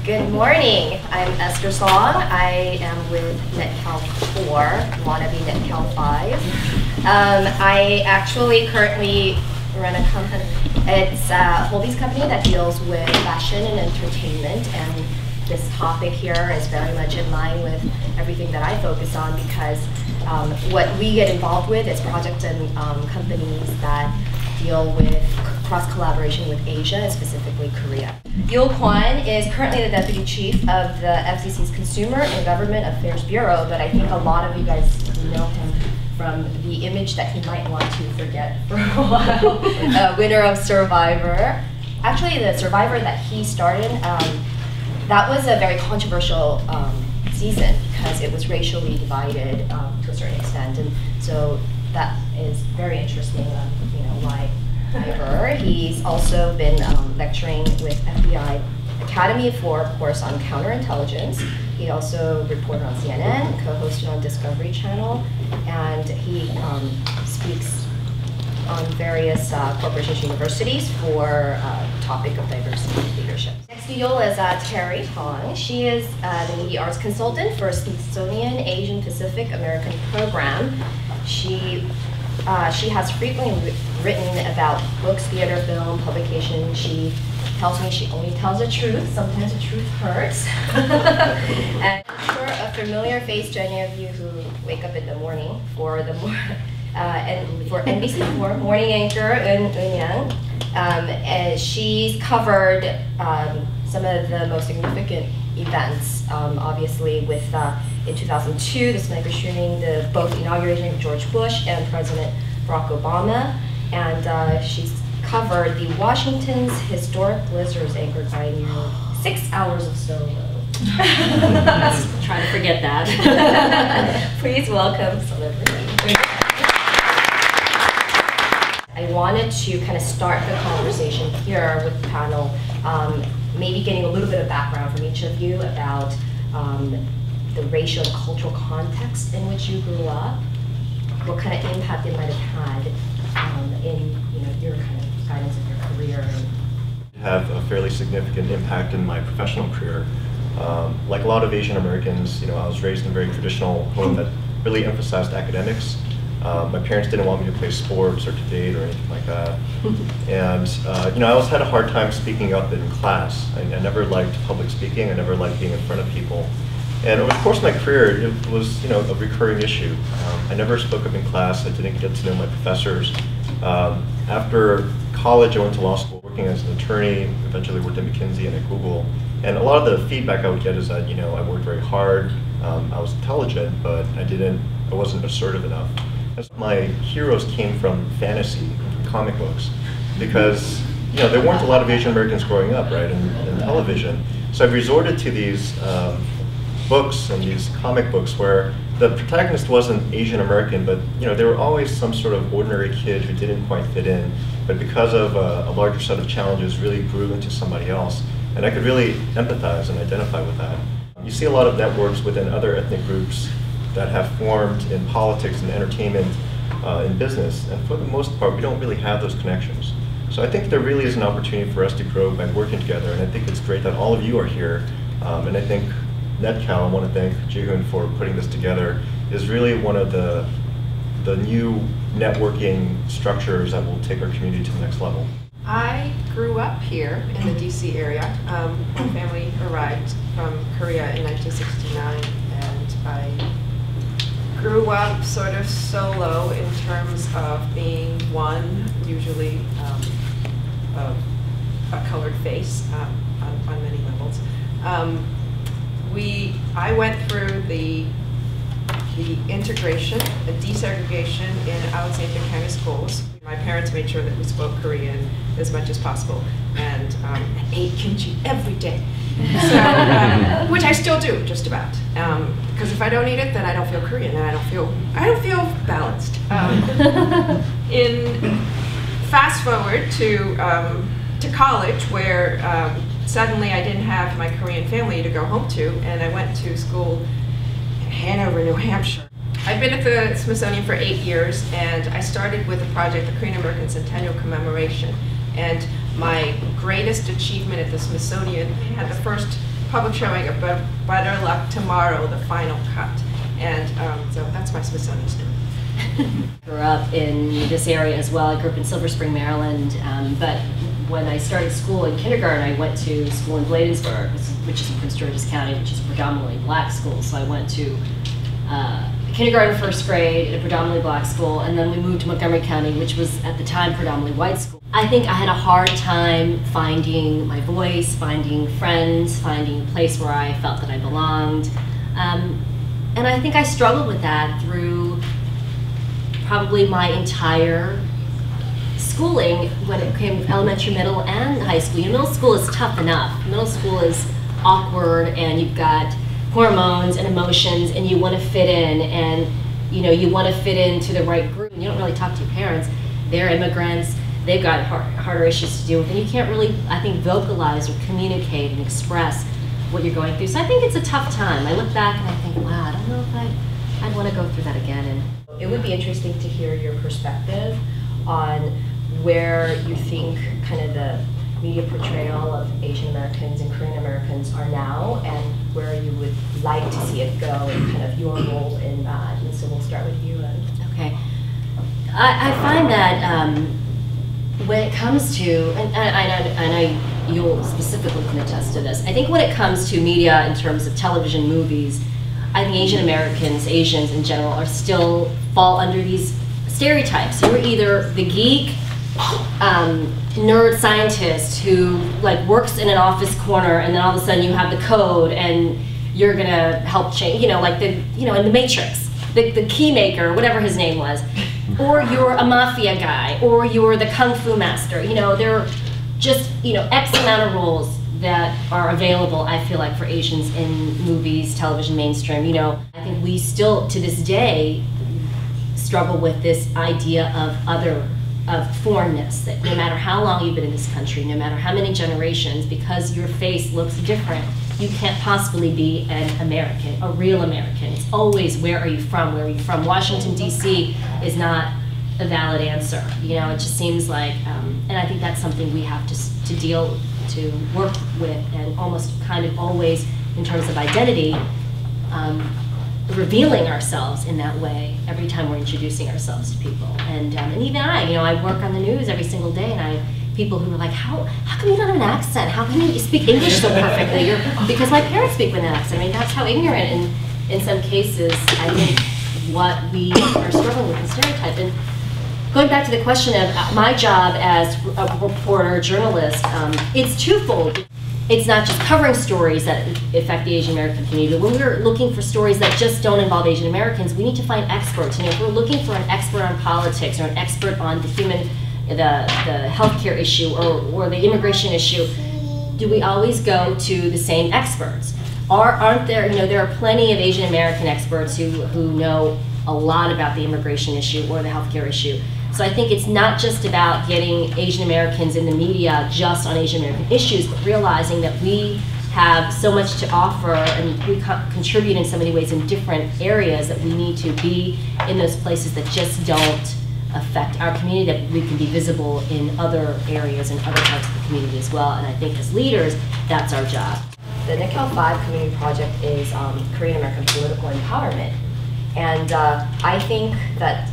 Good morning. I'm Esther Song. I am with NetKAL 4, wannabe NetKAL 5. I actually currently run a company. It's a holdings company that deals with fashion and entertainment, and this topic here is very much in line with everything that I focus on because what we get involved with is projects and companies that deal with cross-collaboration with Asia, and specifically Korea. Kwon is currently the Deputy Chief of the FCC's Consumer and Government Affairs Bureau, but I think a lot of you guys know him from the image that he might want to forget for a while. Winner of Survivor. Actually, the Survivor that he started, that was a very controversial season because it was racially divided to a certain extent, and so that is very interesting. Why Survivor. He's also been lecturing with FBI Academy for a course on counterintelligence. He also reported on CNN, co-hosted on Discovery Channel, and he speaks on various corporations, universities for the topic of diversity and leadership. Next video is Terry Tong. She is the media arts consultant for Smithsonian Asian Pacific American Program. She has frequently written about books, theater, film, publication. She tells me she only tells the truth. Sometimes the truth hurts. And for a familiar face to any of you who wake up in the morning for the and for NBC4 morning anchor Eun Yang, she's covered some of the most significant events. Obviously, with in 2002, the sniper shooting, the both inauguration of George Bush and President Barack Obama, and she's covered the Washington's historic blizzards anchored by nearly 6 hours of solo. Trying to forget that. Please welcome celebrity. I wanted to kind of start the conversation here with the panel, maybe getting a little bit of background from each of you about the racial and cultural context in which you grew up, what kind of impact it might have had in your kind of guidance of your career. Have a fairly significant impact in my professional career. Like a lot of Asian Americans, I was raised in a very traditional home that really emphasized academics. My parents didn't want me to play sports or to date or anything like that. And I always had a hard time speaking up in class. I never liked public speaking. I never liked being in front of people. And over the course of my career, it was a recurring issue. I never spoke up in class. I didn't get to know my professors. After college, I went to law school working as an attorney, eventually worked at McKinsey and at Google. And a lot of the feedback I would get is that I worked very hard, I was intelligent, but I wasn't assertive enough. My heroes came from fantasy, from comic books, because there weren't a lot of Asian Americans growing up, right, in television. So I resorted to these books and these comic books where the protagonist wasn't Asian American, but they were always some sort of ordinary kid who didn't quite fit in, but because of a larger set of challenges really grew into somebody else. And I could really empathize and identify with that. You see a lot of networks within other ethnic groups that have formed in politics and entertainment, in business, and for the most part, we don't really have those connections. So I think there really is an opportunity for us to grow by working together, and I think it's great that all of you are here, and I think NetKAL, I want to thank Ji-hoon for putting this together, is really one of the new networking structures that will take our community to the next level. I grew up here in the DC area. My family arrived from Korea in 1969, and I grew up sort of solo in terms of being one, usually a colored face on many levels. I went through the integration, the desegregation in Alexandria County schools. My parents made sure that we spoke Korean as much as possible, and ate kimchi every day. So, which I still do, just about. Because if I don't eat it, then I don't feel Korean, and I don't feel balanced. Fast forward to college, where suddenly I didn't have my Korean family to go home to, and I went to school in Hanover, New Hampshire. I've been at the Smithsonian for 8 years, and I started with a project, the Korean American Centennial Commemoration. And my greatest achievement at the Smithsonian had the first public showing of Better Luck Tomorrow, the final cut. And so that's my Smithsonian story. Grew up in this area as well. I grew up in Silver Spring, Maryland, but when I started school in kindergarten, I went to school in Bladensburg, which is in Prince George's County, which is a predominantly black school. So I went to kindergarten, first grade at a predominantly black school, and then we moved to Montgomery County, which was at the time predominantly white school. I think I had a hard time finding my voice, finding friends, finding a place where I felt that I belonged. And I think I struggled with that through probably my entire schooling when it came to elementary, middle, and high school. Middle school is tough enough. Middle school is awkward, and you've got hormones and emotions, and you want to fit in, and you want to fit into the right group. And you don't really talk to your parents. They're immigrants. They've got harder issues to deal with, and you can't really, I think, vocalize or communicate and express what you're going through. So I think it's a tough time. I look back and I think, wow, I don't know if I'd want to go through that again. And it would be interesting to hear your perspective on where you think kind of the media portrayal of Asian Americans and Korean Americans are now, and where you would like to see it go, and kind of your role in that. And so we'll start with you. Okay. I find that when it comes to, and you'll specifically can attest to this, I think when it comes to media in terms of television, movies, I think Asian Americans, Asians in general, are still fall under these stereotypes. You're either the geek, nerd scientist who works in an office corner, and then all of a sudden you have the code and you're gonna help change, in the Matrix, the key maker, whatever his name was, or you're a mafia guy, or you're the kung fu master. There are just X amount of roles that are available, I feel like, for Asians in movies, television, mainstream. I think we still, to this day, struggle with this idea of foreignness, that no matter how long you've been in this country, no matter how many generations, because your face looks different, you can't possibly be an American, a real American. It's always, where are you from? Where are you from? Washington, D.C. is not a valid answer. It just seems like, and I think that's something we have to work with, and almost kind of always, in terms of identity, revealing ourselves in that way every time we're introducing ourselves to people. And even I work on the news every single day, and I have people who are like, how come you don't have an accent? How can you speak English so perfectly? Because my parents speak with an accent. I mean, that's how ignorant, and in some cases, I think, what we are struggling with, the stereotype. And going back to the question of my job as a reporter, journalist, it's twofold. It's not just covering stories that affect the Asian American community, but when we're looking for stories that just don't involve Asian Americans, we need to find experts. If we're looking for an expert on politics, or an expert on the healthcare issue, or the immigration issue, do we always go to the same experts? Aren't there, there are plenty of Asian American experts who know a lot about the immigration issue or the healthcare issue. So I think it's not just about getting Asian Americans in the media just on Asian American issues, but realizing that we have so much to offer, and we contribute in so many ways in different areas, that we need to be in those places that just don't affect our community, that we can be visible in other areas and other parts of the community as well. And I think as leaders, that's our job. The NetKAL V Community Project is Korean American political empowerment. And I think that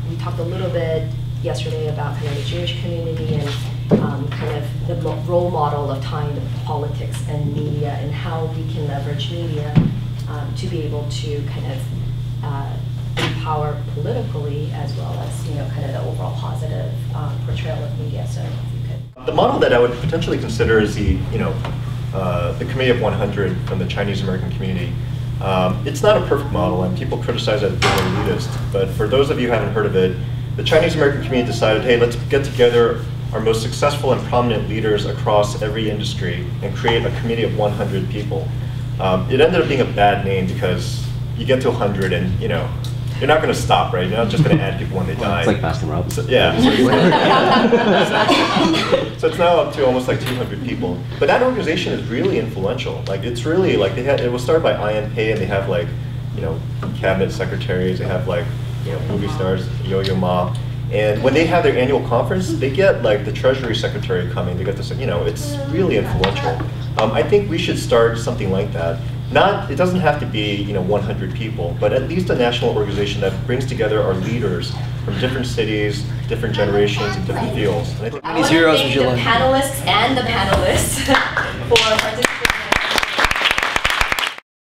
we talked a little bit yesterday about kind of the Jewish community, and kind of the role model of tying the politics and media, and how we can leverage media to be able to kind of empower politically, as well as kind of the overall positive portrayal of media. So if you could. The model that I would potentially consider is the Committee of 100 from the Chinese American community. It's not a perfect model, and people criticize it as being elitist, but for those of you who haven't heard of it, the Chinese American community decided, hey, let's get together our most successful and prominent leaders across every industry and create a committee of 100 people. It ended up being a bad name, because you get to 100 and you're not going to stop, right? You're not just going to add people when they die. It's like Baskin Robbins. So, yeah. So it's now up to almost like 200 people. But that organization is really influential. It's really it was started by Ian Pei, and they have cabinet secretaries. They have movie stars, Yo-Yo Ma. And when they have their annual conference, they get the Treasury Secretary coming. They get this, it's really influential. I think we should start something like that. It doesn't have to be 100 people, but at least a national organization that brings together our leaders from different cities, different generations, and different fields. And I think I want to thank the panelists and the panelists for